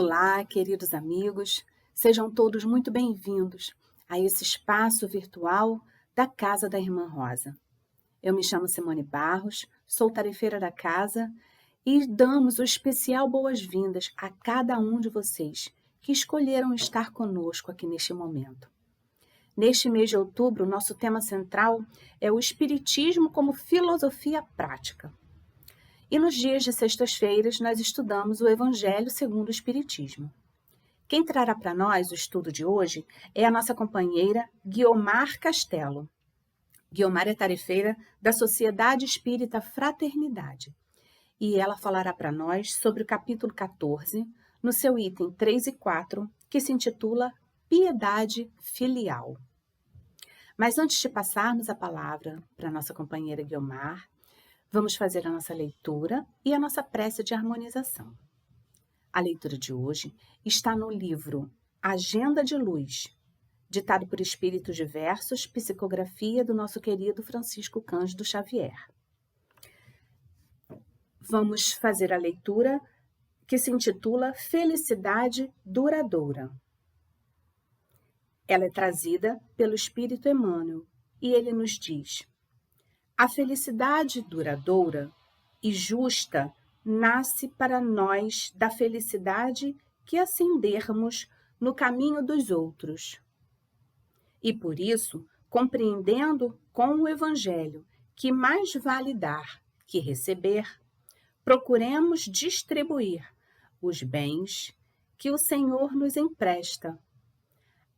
Olá, queridos amigos, sejam todos muito bem-vindos a esse espaço virtual da Casa da Irmã Rosa. Eu me chamo Simone Barros, sou tarefeira da casa e damos o especial boas-vindas a cada um de vocês que escolheram estar conosco aqui neste momento. Neste mês de outubro, nosso tema central é o Espiritismo como filosofia prática. E nos dias de sextas-feiras, nós estudamos o Evangelho segundo o Espiritismo. Quem trará para nós o estudo de hoje é a nossa companheira Guiomar Castelo. Guiomar é tarefeira da Sociedade Espírita Fraternidade. E ela falará para nós sobre o capítulo 14, no seu item 3 e 4, que se intitula Piedade Filial. Mas antes de passarmos a palavra para a nossa companheira Guiomar, vamos fazer a nossa leitura e a nossa prece de harmonização. A leitura de hoje está no livro Agenda de Luz, ditado por espíritos diversos, psicografia do nosso querido Francisco Cândido Xavier. Vamos fazer a leitura que se intitula Felicidade Duradoura. Ela é trazida pelo Espírito Emmanuel e ele nos diz: a felicidade duradoura e justa nasce para nós da felicidade que ascendermos no caminho dos outros. E por isso, compreendendo com o Evangelho que mais vale dar que receber, procuremos distribuir os bens que o Senhor nos empresta,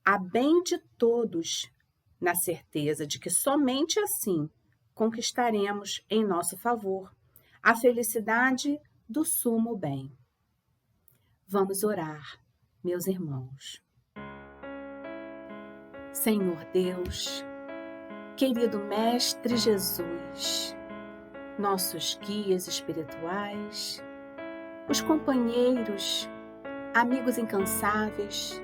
a bem de todos, na certeza de que somente assim conquistaremos em nosso favor a felicidade do sumo bem. Vamos orar, meus irmãos. Senhor Deus, querido Mestre Jesus, nossos guias espirituais, os companheiros, amigos incansáveis,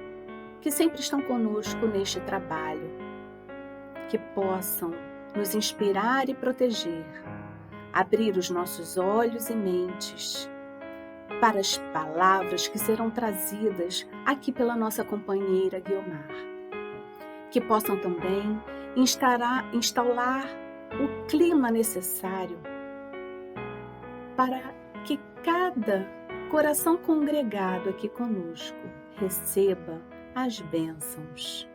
que sempre estão conosco neste trabalho, que possam nos inspirar e proteger, abrir os nossos olhos e mentes para as palavras que serão trazidas aqui pela nossa companheira Guiomar. Que possam também instaurar o clima necessário para que cada coração congregado aqui conosco receba as bênçãos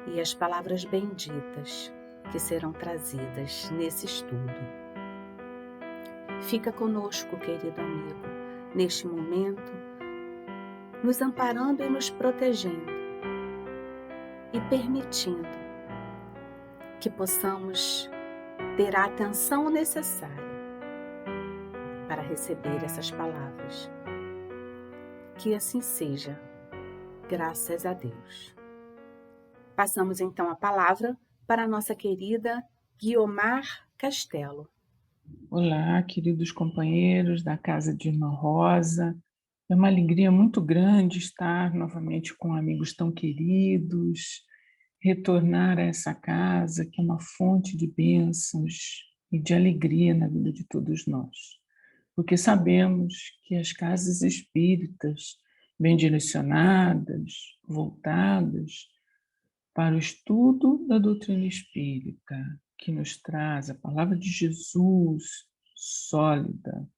e as palavras benditas que serão trazidas nesse estudo. Fica conosco, querido amigo, neste momento, nos amparando e nos protegendo e permitindo que possamos ter a atenção necessária para receber essas palavras. Que assim seja, graças a Deus. Passamos então a palavra para a nossa querida Guiomar Castelo. Olá, queridos companheiros da Casa de Irmã Rosa. É uma alegria muito grande estar novamente com amigos tão queridos, retornar a essa casa que é uma fonte de bênçãos e de alegria na vida de todos nós. Porque sabemos que as casas espíritas, bem direcionadas, voltadas para o estudo da doutrina espírita, que nos traz a palavra de Jesus sólida,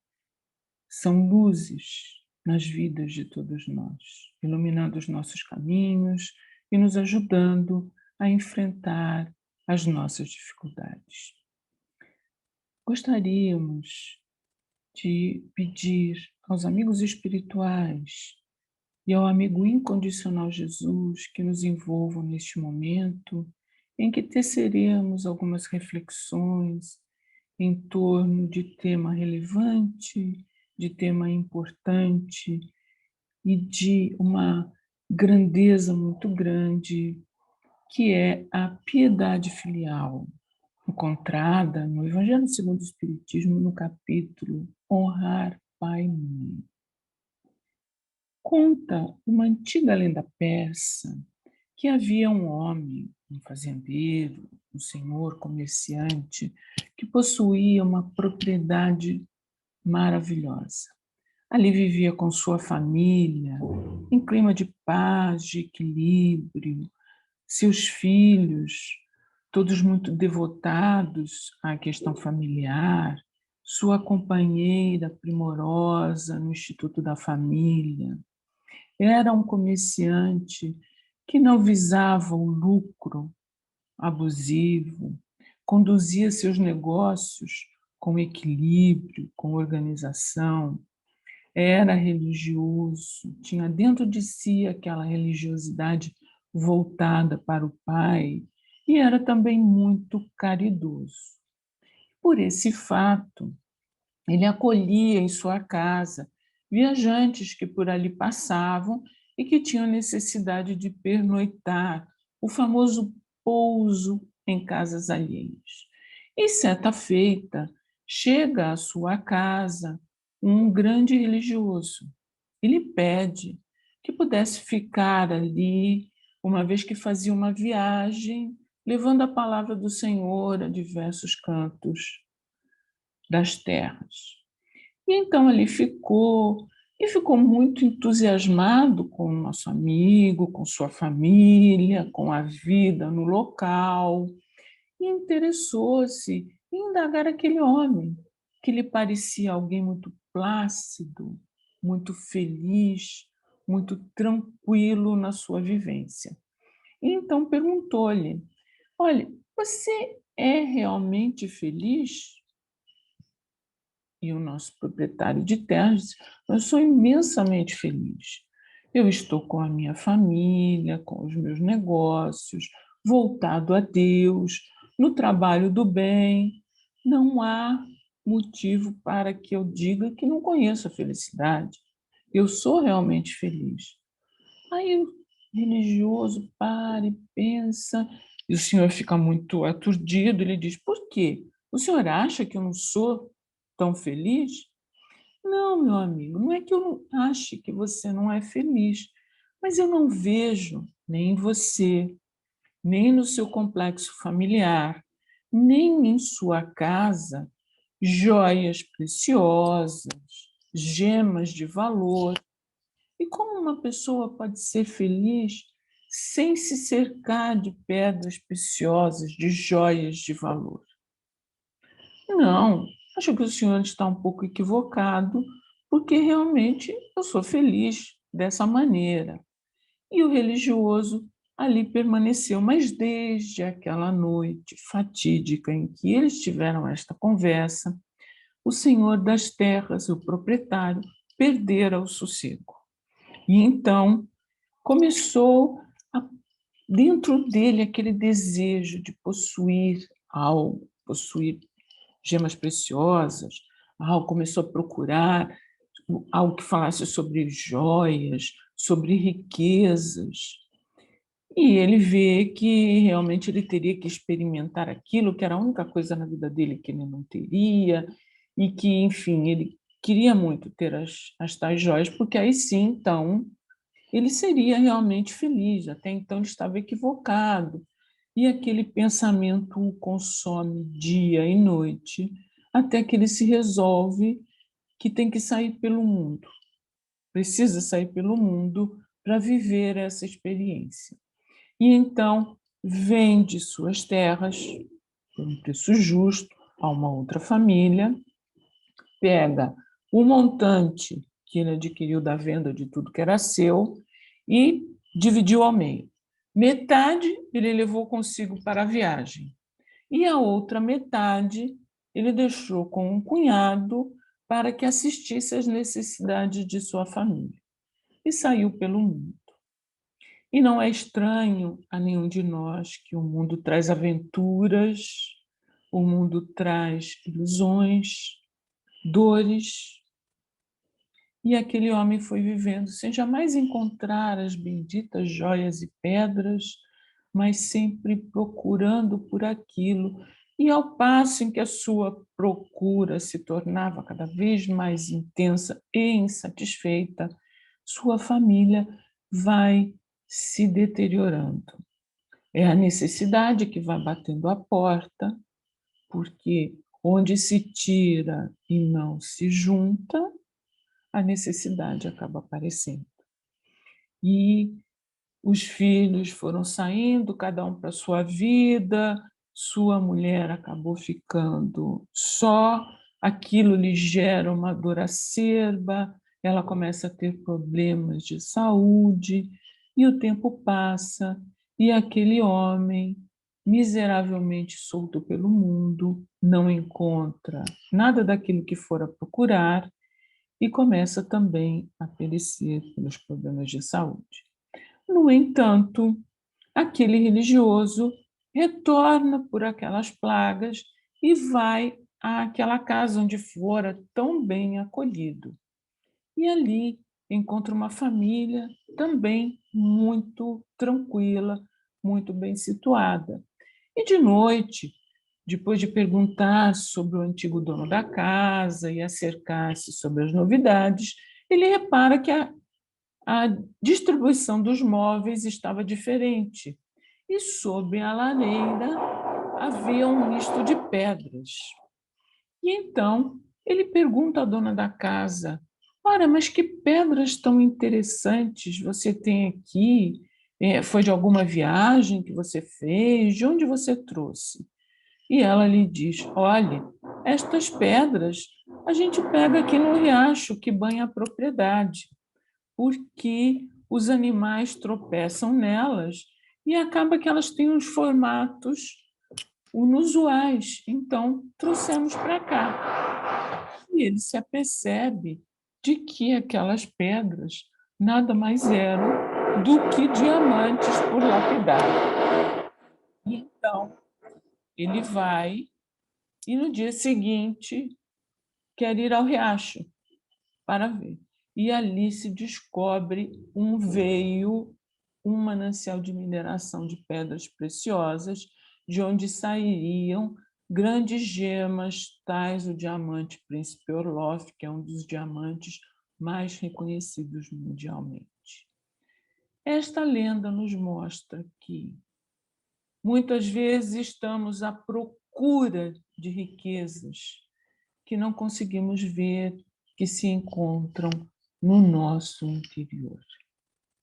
são luzes nas vidas de todos nós, iluminando os nossos caminhos e nos ajudando a enfrentar as nossas dificuldades. Gostaríamos de pedir aos amigos espirituais e ao amigo incondicional Jesus que nos envolvam neste momento em que teceremos algumas reflexões em torno de tema relevante, de tema importante e de uma grandeza muito grande, que é a piedade filial, encontrada no Evangelho segundo o Espiritismo, no capítulo Honrar Pai e Mãe. Conta uma antiga lenda persa que havia um homem, um fazendeiro, um senhor comerciante, que possuía uma propriedade maravilhosa. Ali vivia com sua família, em clima de paz, de equilíbrio, seus filhos, todos muito devotados à questão familiar, sua companheira primorosa no Instituto da Família. Era um comerciante que não visava o lucro abusivo, conduzia seus negócios com equilíbrio, com organização, era religioso, tinha dentro de si aquela religiosidade voltada para o Pai e era também muito caridoso. Por esse fato, ele acolhia em sua casa viajantes que por ali passavam e que tinham necessidade de pernoitar, o famoso pouso em casas alheias. E certa feita, chega à sua casa um grande religioso e lhe pede que pudesse ficar ali, uma vez que fazia uma viagem, levando a palavra do Senhor a diversos cantos das terras. E então ele ficou, e ficou muito entusiasmado com o nosso amigo, com sua família, com a vida no local, e interessou-se em indagar aquele homem, que lhe parecia alguém muito plácido, muito feliz, muito tranquilo na sua vivência. E então perguntou-lhe: Olha, você é realmente feliz? E o nosso proprietário de terras disse: Eu sou imensamente feliz. Eu estou com a minha família, com os meus negócios, voltado a Deus, no trabalho do bem. Não há motivo para que eu diga que não conheço a felicidade. Eu sou realmente feliz. Aí o religioso para e pensa, e o senhor fica muito aturdido. Ele diz: Por quê? O senhor acha que eu não sou tão feliz? Não, meu amigo, não é que eu não ache que você não é feliz, mas eu não vejo nem em você, nem no seu complexo familiar, nem em sua casa joias preciosas, gemas de valor. E como uma pessoa pode ser feliz sem se cercar de pedras preciosas, de joias de valor? Não, acho que o senhor está um pouco equivocado, porque realmente eu sou feliz dessa maneira. E o religioso ali permaneceu, mas desde aquela noite fatídica em que eles tiveram esta conversa, o senhor das terras, o proprietário, perdera o sossego. E então começou dentro dele aquele desejo de possuir algo, possuir gemas preciosas. Começou a procurar algo que falasse sobre joias, sobre riquezas. E ele vê que realmente ele teria que experimentar aquilo, que era a única coisa na vida dele que ele não teria, e que, enfim, ele queria muito ter as tais joias, porque aí sim, então, ele seria realmente feliz. Até então ele estava equivocado. E aquele pensamento o consome dia e noite, até que ele se resolve que tem que sair pelo mundo, precisa sair pelo mundo para viver essa experiência. E então vende suas terras por um preço justo a uma outra família, pega o montante que ele adquiriu da venda de tudo que era seu e dividiu ao meio. Metade ele levou consigo para a viagem e a outra metade ele deixou com um cunhado para que assistisse às necessidades de sua família. E saiu pelo mundo. E não é estranho a nenhum de nós que o mundo traz aventuras, o mundo traz ilusões, dores. E aquele homem foi vivendo sem jamais encontrar as benditas joias e pedras, mas sempre procurando por aquilo. E ao passo em que a sua procura se tornava cada vez mais intensa e insatisfeita, sua família vai se deteriorando. É a necessidade que vai batendo a porta, porque onde se tira e não se junta, a necessidade acaba aparecendo. E os filhos foram saindo, cada um para a sua vida, sua mulher acabou ficando só, aquilo lhe gera uma dor acerba, ela começa a ter problemas de saúde, e o tempo passa, e aquele homem, miseravelmente solto pelo mundo, não encontra nada daquilo que fora procurar e começa também a perecer pelos problemas de saúde. No entanto, aquele religioso retorna por aquelas plagas e vai àquela casa onde fora tão bem acolhido. E ali encontra uma família também muito tranquila, muito bem situada. E de noite, depois de perguntar sobre o antigo dono da casa e acercar-se sobre as novidades, ele repara que a distribuição dos móveis estava diferente e sob a lareira havia um misto de pedras. E então ele pergunta à dona da casa: Ora, mas que pedras tão interessantes você tem aqui? Foi de alguma viagem que você fez? De onde você trouxe? E ela lhe diz: Olhe, estas pedras a gente pega aqui no riacho que banha a propriedade, porque os animais tropeçam nelas e acaba que elas têm uns formatos inusuais. Então, trouxemos para cá. E ele se apercebe de que aquelas pedras nada mais eram do que diamantes por lapidar. E então, ele vai e no dia seguinte quer ir ao riacho para ver. E ali se descobre um veio, um manancial de mineração de pedras preciosas, de onde sairiam grandes gemas, tais o diamante Príncipe Orloff, que é um dos diamantes mais reconhecidos mundialmente. Esta lenda nos mostra que muitas vezes estamos à procura de riquezas que não conseguimos ver, que se encontram no nosso interior.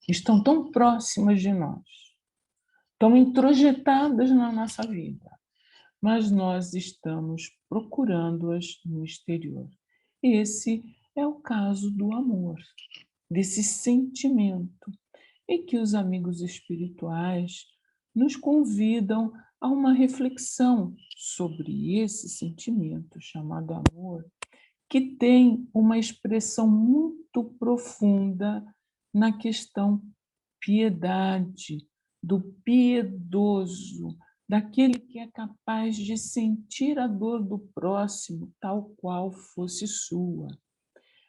Estão tão próximas de nós, tão introjetadas na nossa vida, mas nós estamos procurando-as no exterior. Esse é o caso do amor, desse sentimento, em que os amigos espirituais nos convidam a uma reflexão sobre esse sentimento chamado amor, que tem uma expressão muito profunda na questão piedade, do piedoso, daquele que é capaz de sentir a dor do próximo tal qual fosse sua.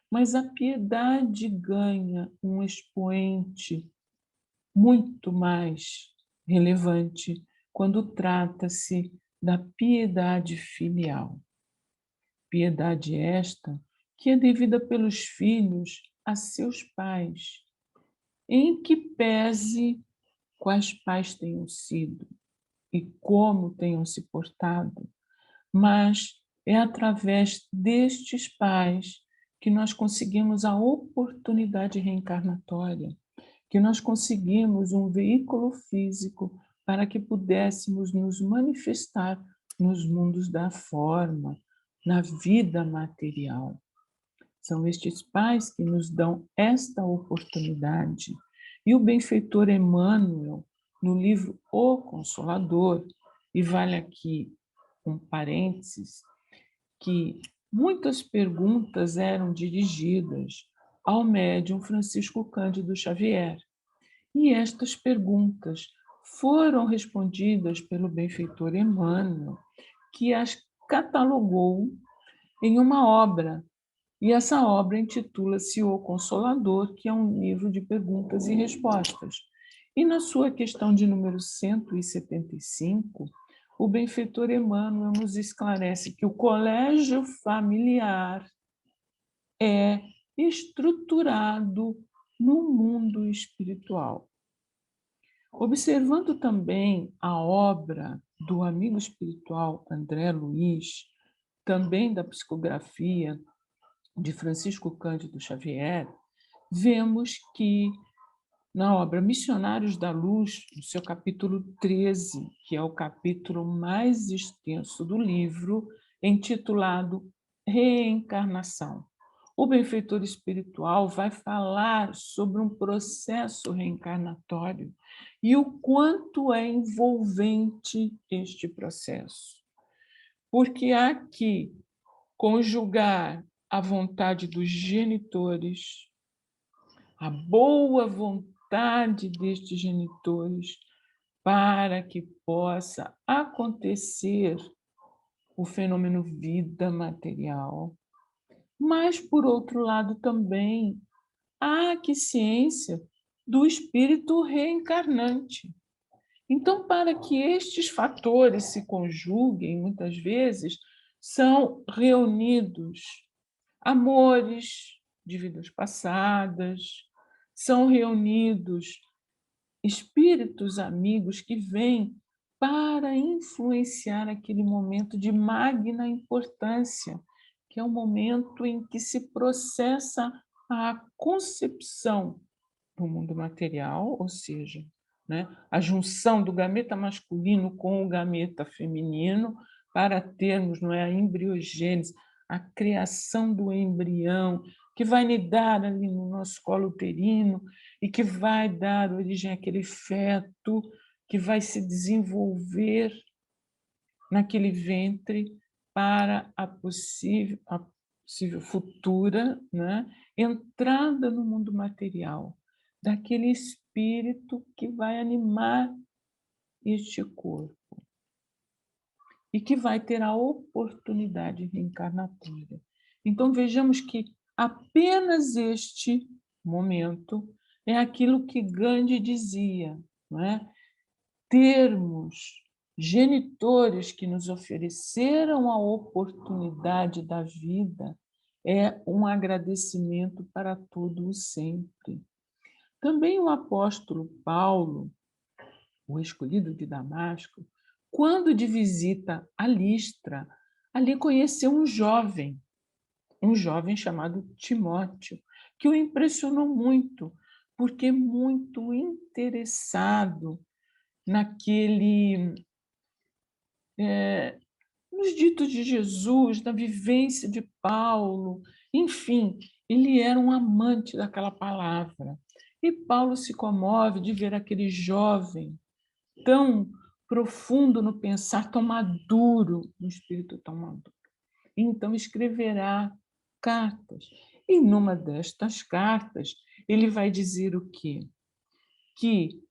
Mas a piedade ganha um expoente muito mais relevante quando trata-se da piedade filial. Piedade esta que é devida pelos filhos a seus pais, em que pese quais pais tenham sido e como tenham se portado, mas é através destes pais que nós conseguimos a oportunidade reencarnatória, que nós conseguimos um veículo físico para que pudéssemos nos manifestar nos mundos da forma, na vida material. São estes pais que nos dão esta oportunidade. E o benfeitor Emmanuel, no livro O Consolador, e vale aqui um parênteses, que muitas perguntas eram dirigidas ao médium Francisco Cândido Xavier. E estas perguntas foram respondidas pelo benfeitor Emmanuel, que as catalogou em uma obra. E essa obra intitula-se O Consolador, que é um livro de perguntas e respostas. E na sua questão de número 175, o benfeitor Emmanuel nos esclarece que o colégio familiar é estruturado no mundo espiritual. Observando também a obra do amigo espiritual André Luiz, também da psicografia de Francisco Cândido Xavier, vemos que na obra Missionários da Luz, no seu capítulo 13, que é o capítulo mais extenso do livro, intitulado Reencarnação, o benfeitor espiritual vai falar sobre um processo reencarnatório e o quanto é envolvente este processo. Porque há que conjugar a vontade dos genitores, a boa vontade destes genitores, para que possa acontecer o fenômeno vida material. Mas, por outro lado, também há que ciência do espírito reencarnante. Então, para que estes fatores se conjuguem, muitas vezes são reunidos amores de vidas passadas, são reunidos espíritos amigos que vêm para influenciar aquele momento de magna importância, que é o momento em que se processa a concepção do mundo material, ou seja, né, a junção do gameta masculino com o gameta feminino para termos, não é, a embriogênese, a criação do embrião, que vai lidar ali no nosso colo uterino e que vai dar origem àquele feto que vai se desenvolver naquele ventre para a possível futura, né, entrada no mundo material, daquele espírito que vai animar este corpo e que vai ter a oportunidade reencarnatória. Então, vejamos que apenas este momento é aquilo que Gandhi dizia, não é? Termos genitores que nos ofereceram a oportunidade da vida é um agradecimento para todo o sempre. Também o apóstolo Paulo, o escolhido de Damasco, quando de visita a Listra, ali conheceu um jovem chamado Timóteo, que o impressionou muito, porque muito interessado naquele, nos ditos de Jesus, na vivência de Paulo, enfim, ele era um amante daquela palavra. E Paulo se comove de ver aquele jovem tão profundo no pensar, tão maduro, no espírito tão maduro. Então escreverá cartas. E numa destas cartas, ele vai dizer o quê? Que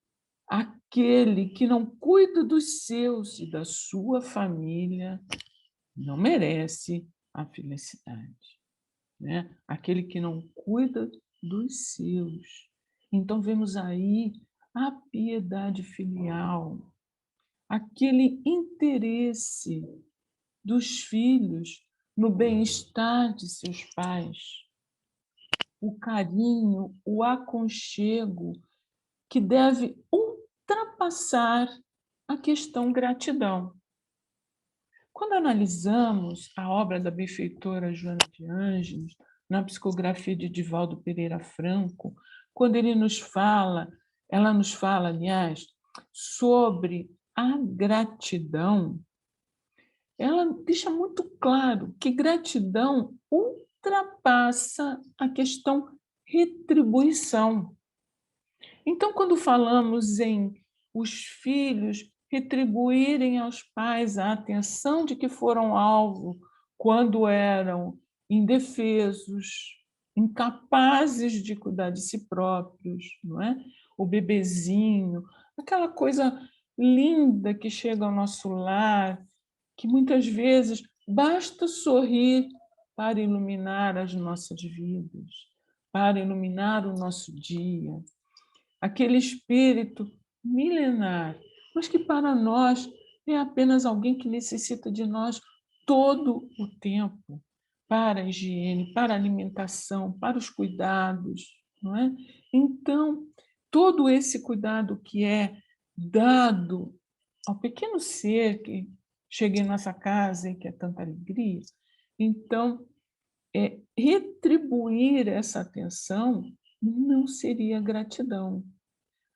aquele que não cuida dos seus e da sua família não merece a felicidade, né? Aquele que não cuida dos seus. Então vemos aí a piedade filial, aquele interesse dos filhos no bem-estar de seus pais, o carinho, o aconchego que deve ultrapassar a questão gratidão. Quando analisamos a obra da benfeitora Joana de Ângeles, na psicografia de Divaldo Pereira Franco, quando ela nos fala, aliás, sobre a gratidão, ela deixa muito claro que gratidão ultrapassa a questão retribuição. Então, quando falamos em os filhos retribuírem aos pais a atenção de que foram alvo quando eram indefesos, incapazes de cuidar de si próprios, não é? O bebezinho, aquela coisa linda que chega ao nosso lar, que muitas vezes basta sorrir para iluminar as nossas vidas, para iluminar o nosso dia. Aquele espírito milenar, mas que para nós é apenas alguém que necessita de nós todo o tempo para a higiene, para a alimentação, para os cuidados, não é? Então, todo esse cuidado que é dado ao pequeno ser que chega em nossa casa e que é tanta alegria, então retribuir essa atenção não seria gratidão.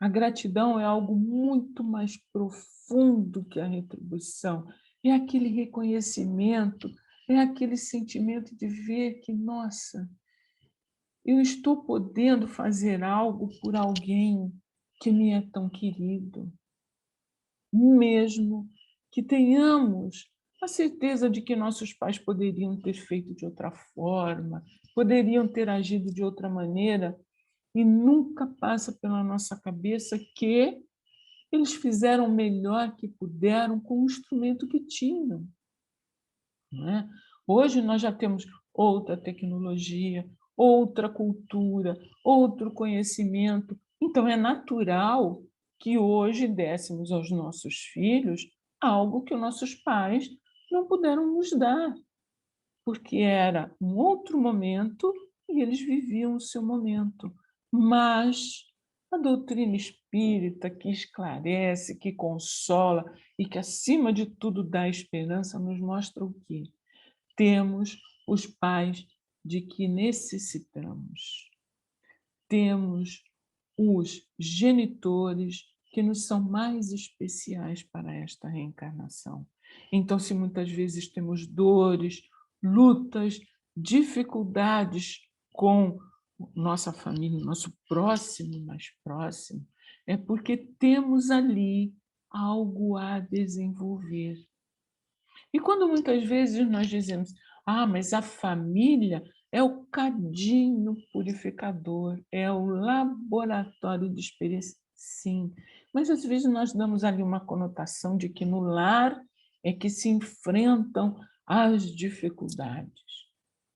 A gratidão é algo muito mais profundo que a retribuição. É aquele reconhecimento, é aquele sentimento de ver que, nossa, eu estou podendo fazer algo por alguém que me é tão querido, mesmo que tenhamos a certeza de que nossos pais poderiam ter feito de outra forma, poderiam ter agido de outra maneira, e nunca passa pela nossa cabeça que eles fizeram o melhor que puderam com o instrumento que tinham, não é? Hoje nós já temos outra tecnologia, outra cultura, outro conhecimento. Então, é natural que hoje dessemos aos nossos filhos algo que os nossos pais não puderam nos dar, porque era um outro momento e eles viviam o seu momento. Mas a doutrina espírita, que esclarece, que consola e que, acima de tudo, dá esperança, nos mostra o quê? Temos os pais de que necessitamos. Temos os genitores que nos são mais especiais para esta reencarnação. Então, se muitas vezes temos dores, lutas, dificuldades com nossa família, nosso próximo mais próximo, é porque temos ali algo a desenvolver. E quando muitas vezes nós dizemos, mas a família é o cadinho purificador, é o laboratório de experiência. Sim, mas às vezes nós damos ali uma conotação de que no lar é que se enfrentam as dificuldades,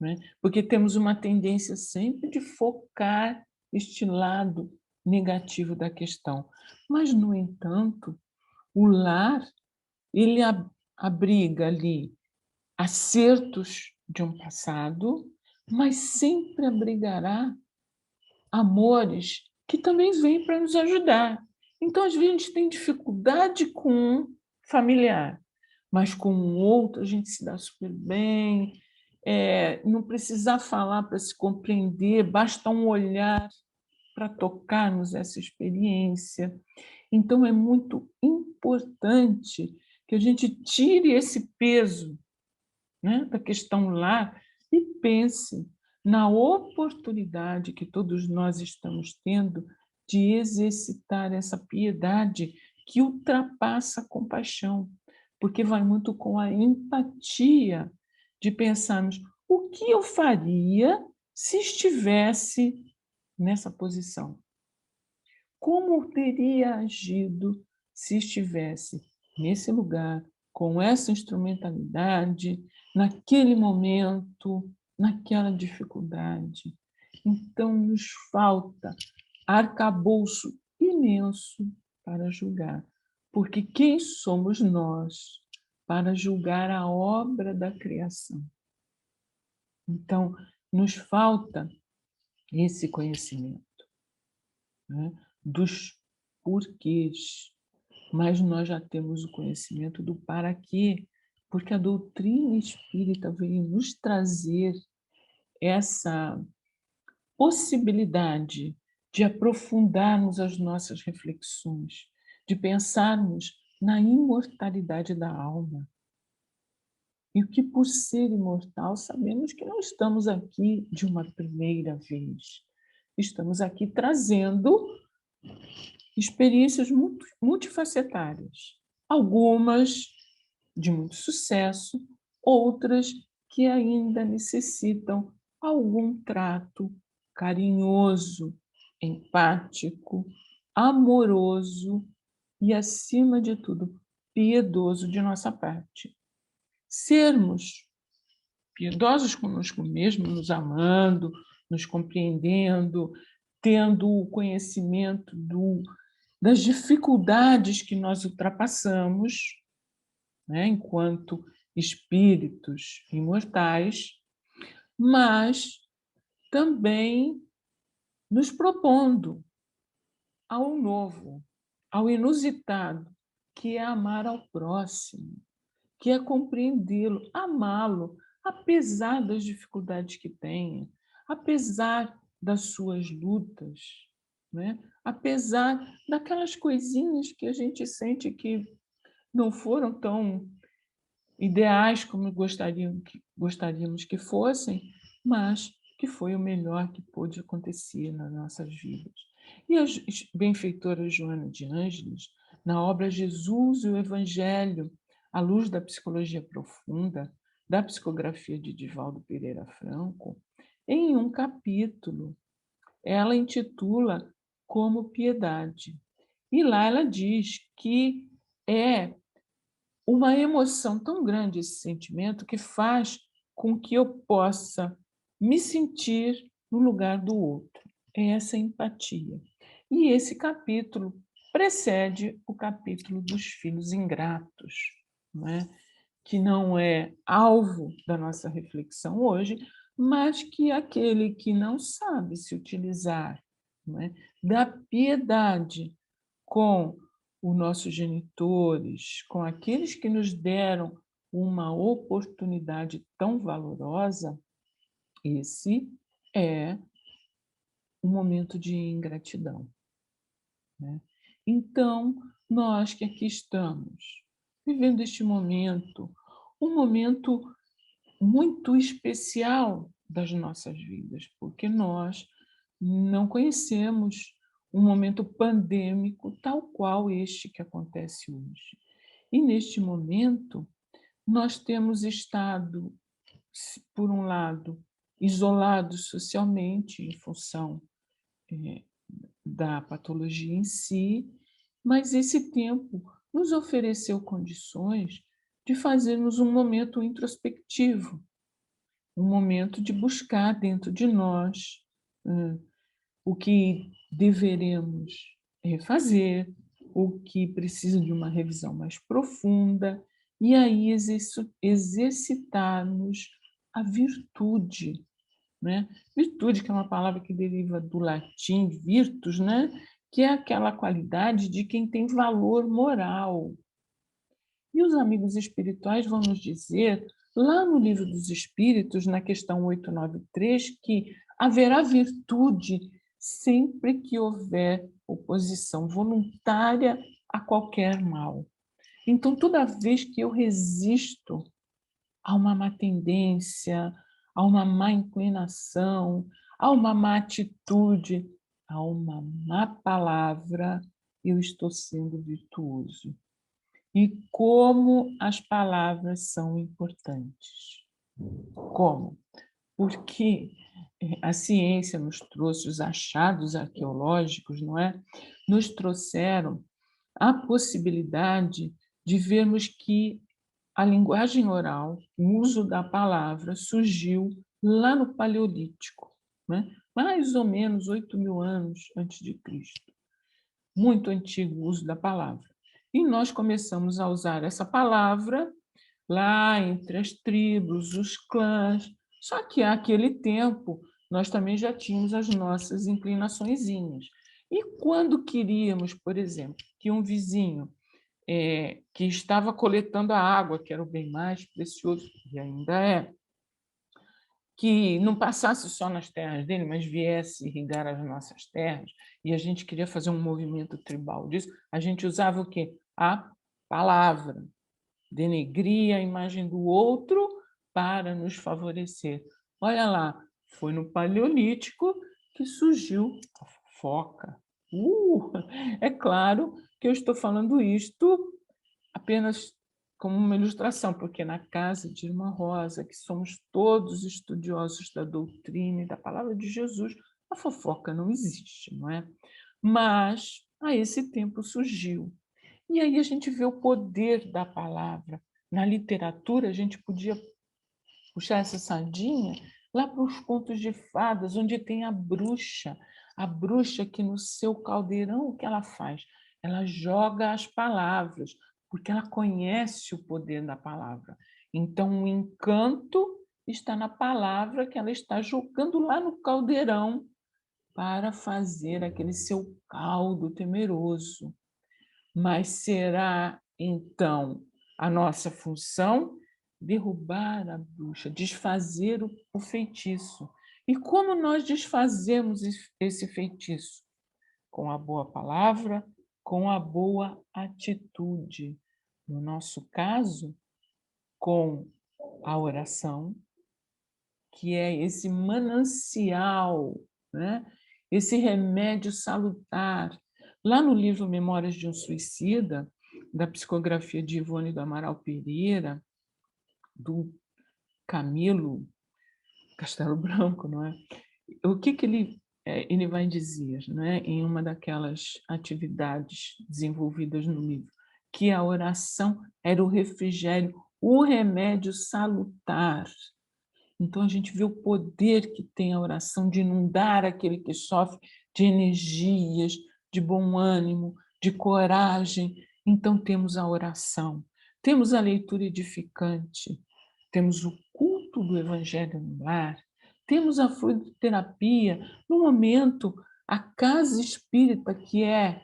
né? Porque temos uma tendência sempre de focar este lado negativo da questão. Mas, no entanto, o lar, ele abriga ali acertos de um passado, mas sempre abrigará amores que também vêm para nos ajudar. Então, às vezes, a gente tem dificuldade com um familiar, mas com o outro a gente se dá super bem, não precisar falar para se compreender, basta um olhar para tocarmos essa experiência. Então, é muito importante que a gente tire esse peso, né, da questão lá e pense na oportunidade que todos nós estamos tendo de exercitar essa piedade que ultrapassa a compaixão, porque vai muito com a empatia de pensarmos o que eu faria se estivesse nessa posição. Como teria agido se estivesse nesse lugar, com essa instrumentalidade, naquele momento, naquela dificuldade? Então, nos falta arcabouço imenso para julgar, porque quem somos nós para julgar a obra da criação? Então, nos falta esse conhecimento, né, dos porquês, mas nós já temos o conhecimento do para quê, porque a doutrina espírita veio nos trazer essa possibilidade de aprofundarmos as nossas reflexões, de pensarmos na imortalidade da alma. E o que, por ser imortal, sabemos que não estamos aqui de uma primeira vez. Estamos aqui trazendo experiências multifacetárias, algumas de muito sucesso, outras que ainda necessitam algum trato carinhoso, empático, amoroso e, acima de tudo, piedoso de nossa parte. Sermos piedosos conosco mesmos, nos amando, nos compreendendo, tendo o conhecimento das dificuldades que nós ultrapassamos, né, enquanto espíritos imortais, mas também nos propondo ao novo, ao inusitado, que é amar ao próximo, que é compreendê-lo, amá-lo, apesar das dificuldades que tenha, apesar das suas lutas, né? Apesar daquelas coisinhas que a gente sente que não foram tão ideais como gostaríamos que fossem, mas que foi o melhor que pôde acontecer nas nossas vidas. E a benfeitora Joana de Ângeles, na obra Jesus e o Evangelho, à luz da psicologia profunda, da psicografia de Divaldo Pereira Franco, em um capítulo, ela intitula Como Piedade. E lá ela diz que é uma emoção tão grande esse sentimento que faz com que eu possa me sentir no lugar do outro. É essa empatia. E esse capítulo precede o capítulo dos filhos ingratos, né? Que não é alvo da nossa reflexão hoje, mas que aquele que não sabe se utilizar, né, da piedade com os nossos genitores, com aqueles que nos deram uma oportunidade tão valorosa, esse é um momento de ingratidão, né? Então, nós que aqui estamos, vivendo este momento, um momento muito especial das nossas vidas, porque nós não conhecemos um momento pandêmico tal qual este que acontece hoje. E neste momento, nós temos estado, por um lado, isolados socialmente em função da patologia em si, mas esse tempo nos ofereceu condições de fazermos um momento introspectivo, um momento de buscar dentro de nós o que deveremos fazer, o que precisa de uma revisão mais profunda, e aí exercitarmos a virtude, né? Virtude, que é uma palavra que deriva do latim virtus, né? Que é aquela qualidade de quem tem valor moral. E os amigos espirituais vão nos dizer, lá no Livro dos Espíritos, na questão 893, que haverá virtude sempre que houver oposição voluntária a qualquer mal. Então, toda vez que eu resisto a uma má tendência, a uma má inclinação, a uma má atitude, a uma má palavra, eu estou sendo virtuoso. E como as palavras são importantes. Como? Porque a ciência nos trouxe os achados arqueológicos, não é? Nos trouxeram a possibilidade de vermos que a linguagem oral, o uso da palavra, surgiu lá no Paleolítico, né? Mais ou menos 8.000 anos antes de Cristo. Muito antigo o uso da palavra. E nós começamos a usar essa palavra lá entre as tribos, os clãs. Só que àquele tempo nós também já tínhamos as nossas inclinaçõezinhas. E quando queríamos, por exemplo, que um vizinho que estava coletando a água, que era o bem mais precioso, e ainda é, que não passasse só nas terras dele, mas viesse irrigar as nossas terras, e a gente queria fazer um movimento tribal disso, a gente usava o quê? A palavra. Denegria a imagem do outro para nos favorecer. Olha lá, foi no Paleolítico que surgiu a fofoca. É claro que eu estou falando isto apenas como uma ilustração, porque na casa de Irmã Rosa, que somos todos estudiosos da doutrina e da palavra de Jesus, a fofoca não existe, não é? Mas a esse tempo surgiu. E aí a gente vê o poder da palavra. Na literatura, a gente podia puxar essa sardinha lá para os contos de fadas, onde tem a bruxa que no seu caldeirão, o que ela faz? Ela joga as palavras, porque ela conhece o poder da palavra. Então, o encanto está na palavra que ela está jogando lá no caldeirão para fazer aquele seu caldo temeroso. Mas será, então, a nossa função derrubar a bruxa, desfazer o feitiço. E como nós desfazemos esse feitiço? Com a boa palavra, com a boa atitude. No nosso caso, com a oração, que é esse manancial, né? Esse remédio salutar. Lá no livro Memórias de um Suicida, da psicografia de Ivone do Amaral Pereira, do Camilo Castelo Branco, não é? O que ele vai dizer, não é? Em uma daquelas atividades desenvolvidas no livro, que a oração era o refrigério, o remédio salutar. Então, a gente vê o poder que tem a oração de inundar aquele que sofre de energias, de bom ânimo, de coragem. Então, temos a oração, temos a leitura edificante, temos o culto do Evangelho no lar, temos a fluidoterapia. No momento, a casa espírita, que é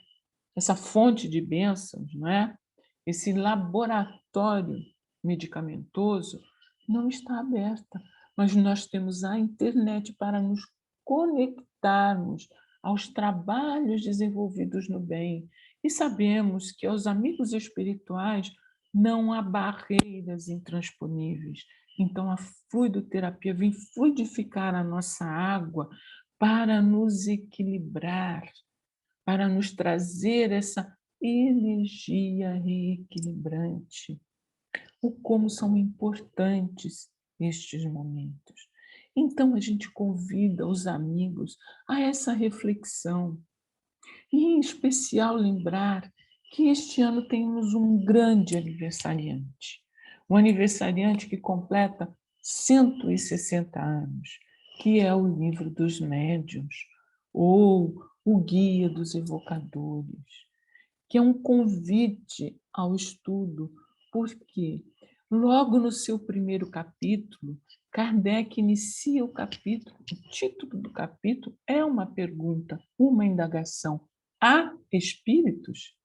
essa fonte de bênçãos, não é? Esse laboratório medicamentoso, não está aberta, mas nós temos a internet para nos conectarmos aos trabalhos desenvolvidos no bem. E sabemos que aos amigos espirituais não há barreiras intransponíveis. Então, a fluidoterapia vem fluidificar a nossa água para nos equilibrar, para nos trazer essa energia reequilibrante. O como são importantes estes momentos. Então, a gente convida os amigos a essa reflexão, e, em especial, lembrar que este ano temos um grande aniversariante, um aniversariante que completa 160 anos, que é o Livro dos Médiuns, ou o Guia dos Evocadores, que é um convite ao estudo, porque logo no seu primeiro capítulo, Kardec inicia o capítulo, o título do capítulo é uma pergunta, uma indagação. Há espíritos?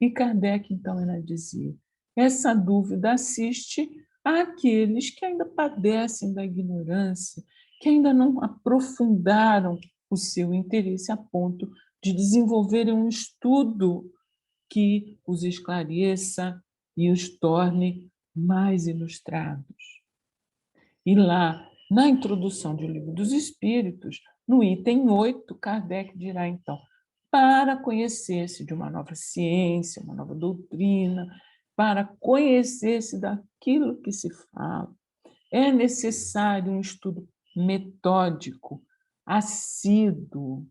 E Kardec, então, ela dizia, essa dúvida assiste àqueles que ainda padecem da ignorância, que ainda não aprofundaram o seu interesse a ponto de desenvolverem um estudo que os esclareça e os torne mais ilustrados. E lá, na introdução do Livro dos Espíritos, no item 8, Kardec dirá, então, para conhecer-se de uma nova ciência, uma nova doutrina, para conhecer-se daquilo que se fala, é necessário um estudo metódico, assíduo,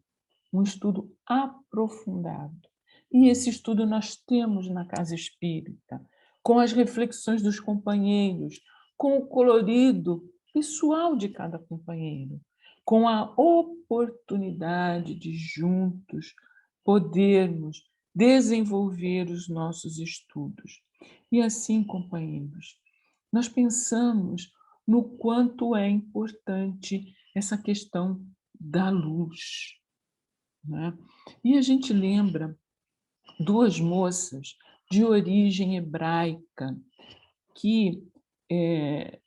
um estudo aprofundado. E esse estudo nós temos na Casa Espírita, com as reflexões dos companheiros, com o colorido pessoal de cada companheiro, com a oportunidade de juntos podermos desenvolver os nossos estudos. E assim, companheiros, nós pensamos no quanto é importante essa questão da luz, né? E a gente lembra duas moças de origem hebraica que,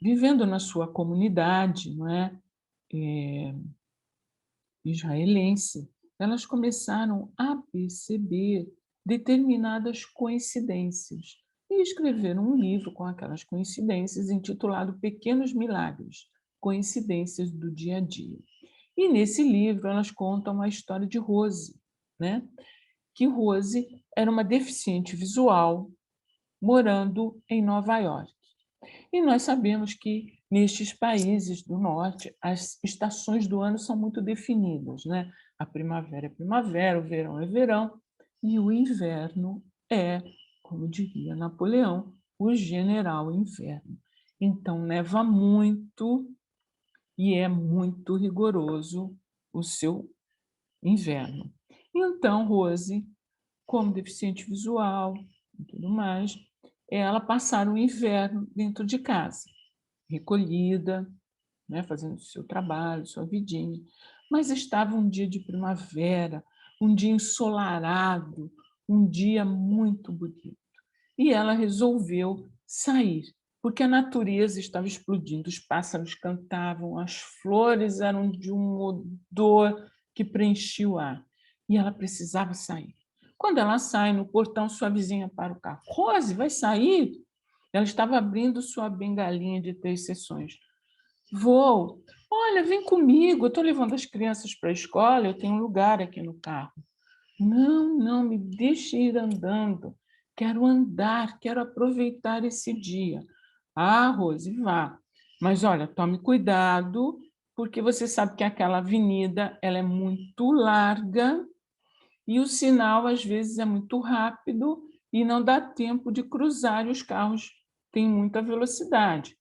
vivendo na sua comunidade, não é, israelense, elas começaram a perceber determinadas coincidências e escreveram um livro com aquelas coincidências intitulado Pequenos Milagres, Coincidências do Dia a Dia. E nesse livro elas contam a história de Rose, né? Que Rose era uma deficiente visual morando em Nova York. E nós sabemos que nestes países do norte as estações do ano são muito definidas, né? A primavera é primavera, o verão é verão e o inverno é, como diria Napoleão, o general inverno. Então neva muito e é muito rigoroso o seu inverno. Então, Rose, como deficiente visual e tudo mais, ela passara o inverno dentro de casa, recolhida, né, fazendo o seu trabalho, sua vidinha. Mas estava um dia de primavera, um dia ensolarado, um dia muito bonito. E ela resolveu sair, porque a natureza estava explodindo, os pássaros cantavam, as flores eram de um odor que preenchia o ar, e ela precisava sair. Quando ela sai no portão, sua vizinha para o carro. Rose, vai sair? Ela estava abrindo sua bengalinha de 3 seções. Vou. Olha, vem comigo, eu estou levando as crianças para a escola, eu tenho um lugar aqui no carro. Não, não, me deixe ir andando. Quero andar, quero aproveitar esse dia. Ah, Rose, vá. Mas olha, tome cuidado, porque você sabe que aquela avenida ela é muito larga e o sinal às vezes é muito rápido e não dá tempo de cruzar e os carros têm muita velocidade.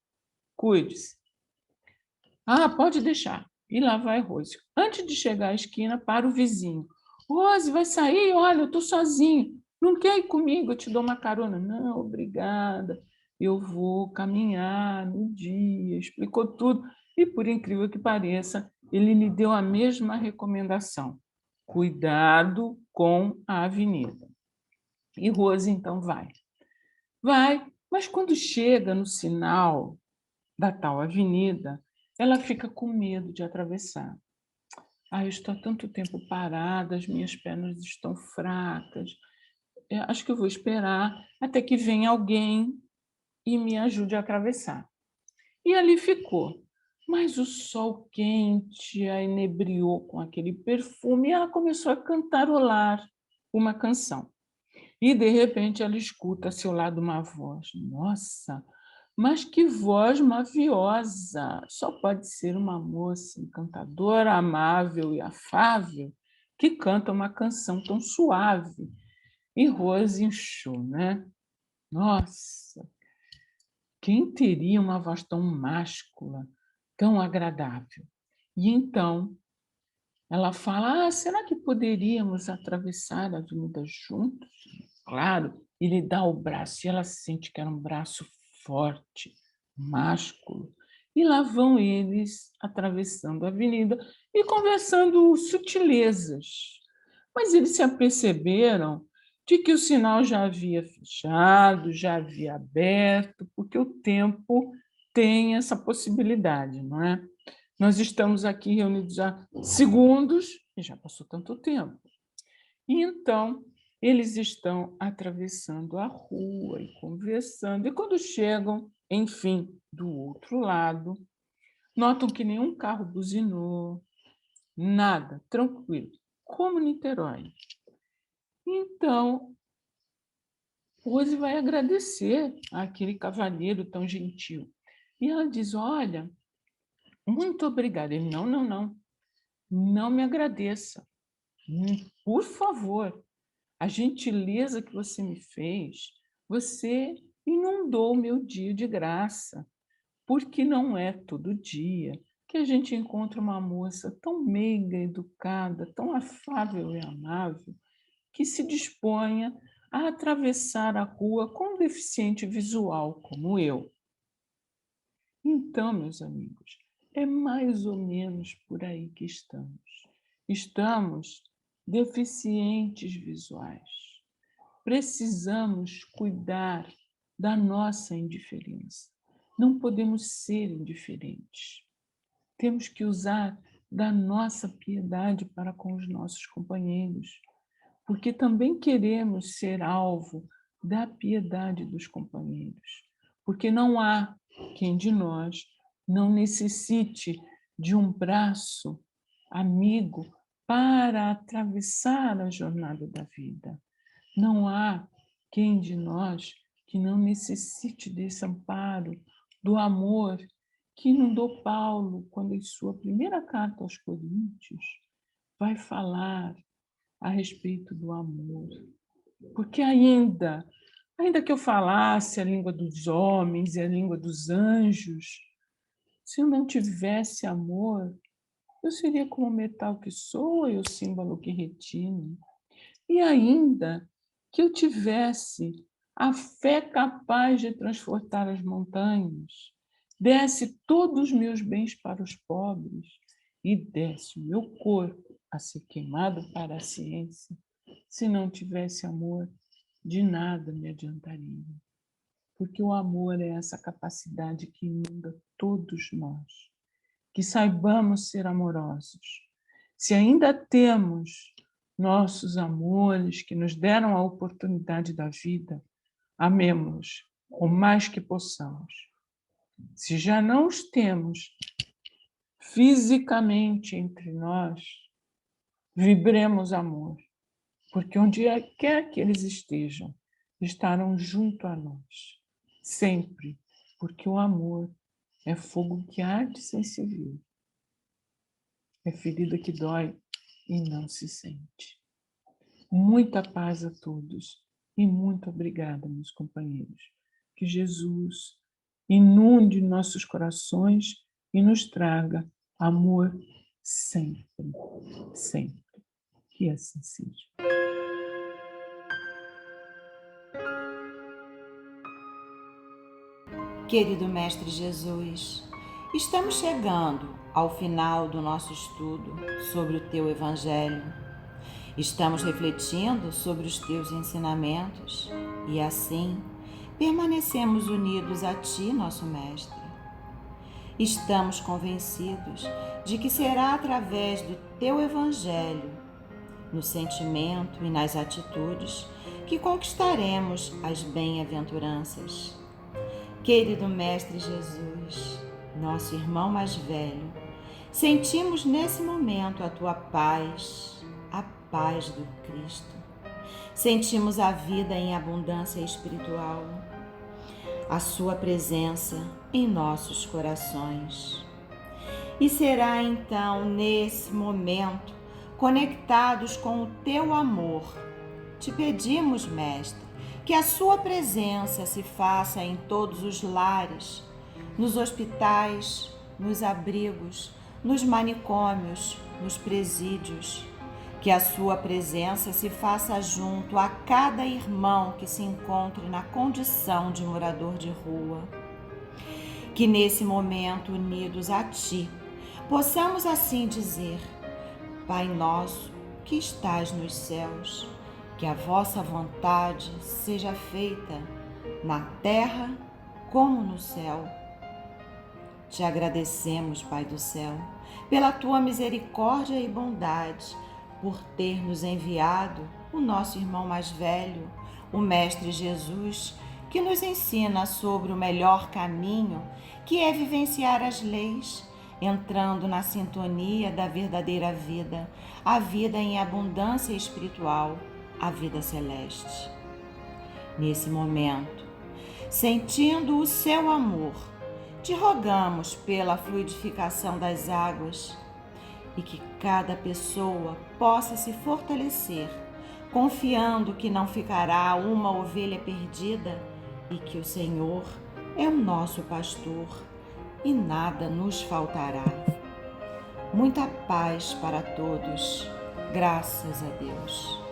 Cuide-se. Ah, pode deixar. E lá vai Rose. Antes de chegar à esquina, para o vizinho. Rose, vai sair? Olha, eu estou sozinho. Não quer ir comigo? Eu te dou uma carona. Não, obrigada. Eu vou caminhar no dia. Explicou tudo. E, por incrível que pareça, ele lhe deu a mesma recomendação. Cuidado com a avenida. E Rose, então, vai. Vai, mas quando chega no sinal da tal avenida, ela fica com medo de atravessar. Ah, eu estou há tanto tempo parada, as minhas pernas estão fracas. Acho que eu vou esperar até que venha alguém e me ajude a atravessar. E ali ficou. Mas o sol quente a inebriou com aquele perfume e ela começou a cantarolar uma canção. E, de repente, ela escuta a seu lado uma voz. Nossa, mas que voz maviosa! Só pode ser uma moça encantadora, amável e afável que canta uma canção tão suave. E Rose inchou, né? Nossa, quem teria uma voz tão máscula, tão agradável? E então ela fala: será que poderíamos atravessar a avenida juntos? Claro, ele dá o braço e ela sente que era um braço forte, másculo. E lá vão eles atravessando a avenida e conversando sutilezas. Mas eles se aperceberam de que o sinal já havia fechado, já havia aberto, porque o tempo tem essa possibilidade, não é? Nós estamos aqui reunidos há segundos e já passou tanto tempo. E então eles estão atravessando a rua e conversando. E quando chegam, enfim, do outro lado, notam que nenhum carro buzinou, nada, tranquilo, como Niterói. Então, Rose vai agradecer àquele cavalheiro tão gentil. E ela diz: olha, muito obrigada. Ele: não, não, não, não me agradeça. Por favor, a gentileza que você me fez, você inundou o meu dia de graça, porque não é todo dia que a gente encontra uma moça tão meiga, educada, tão afável e amável, que se disponha a atravessar a rua com um deficiente visual como eu. Então, meus amigos, é mais ou menos por aí que estamos. Estamos deficientes visuais. Precisamos cuidar da nossa indiferença. Não podemos ser indiferentes. Temos que usar da nossa piedade para com os nossos companheiros, porque também queremos ser alvo da piedade dos companheiros, porque não há quem de nós não necessite de um braço amigo para atravessar a jornada da vida. Não há quem de nós que não necessite desse amparo, do amor que inundou Paulo quando, em sua primeira carta aos Coríntios, vai falar a respeito do amor. Porque ainda que eu falasse a língua dos homens e a língua dos anjos, se eu não tivesse amor, eu seria como o metal que soa e o símbolo que retina. E ainda que eu tivesse a fé capaz de transportar as montanhas, desse todos os meus bens para os pobres e desse o meu corpo a ser queimado para a ciência, se não tivesse amor, de nada me adiantaria. porque o amor é essa capacidade que inunda todos nós. Que saibamos ser amorosos. Se ainda temos nossos amores que nos deram a oportunidade da vida, amemos o mais que possamos. Se já não os temos fisicamente entre nós, vibremos amor, porque onde quer que eles estejam, estarão junto a nós, sempre, porque o amor é fogo que arde sem se ver, é ferida que dói e não se sente. Muita paz a todos e muito obrigada, meus companheiros. Que Jesus inunde nossos corações e nos traga amor sempre, sempre. Que assim seja. Querido Mestre Jesus, estamos chegando ao final do nosso estudo sobre o Teu Evangelho. Estamos refletindo sobre os Teus ensinamentos e, assim, permanecemos unidos a Ti, nosso Mestre. Estamos convencidos de que será através do Teu Evangelho, no sentimento e nas atitudes, que conquistaremos as bem-aventuranças. Querido Mestre Jesus, nosso irmão mais velho, sentimos nesse momento a Tua paz, a paz do Cristo. Sentimos a vida em abundância espiritual, a Sua presença em nossos corações. E será então nesse momento, conectados com o Teu amor, te pedimos, Mestre, que a Sua presença se faça em todos os lares, nos hospitais, nos abrigos, nos manicômios, nos presídios. Que a Sua presença se faça junto a cada irmão que se encontre na condição de morador de rua. Que nesse momento, unidos a Ti, possamos assim dizer: Pai nosso, que estás nos céus, que a vossa vontade seja feita na terra como no céu. Te agradecemos, Pai do céu, pela Tua misericórdia e bondade, por ter nos enviado o nosso irmão mais velho, o Mestre Jesus, que nos ensina sobre o melhor caminho, que é vivenciar as leis, entrando na sintonia da verdadeira vida, a vida em abundância espiritual, a vida celeste. Nesse momento, sentindo o Seu amor, te rogamos pela fluidificação das águas e que cada pessoa possa se fortalecer, confiando que não ficará uma ovelha perdida e que o Senhor é o nosso pastor e nada nos faltará. Muita paz para todos, graças a Deus.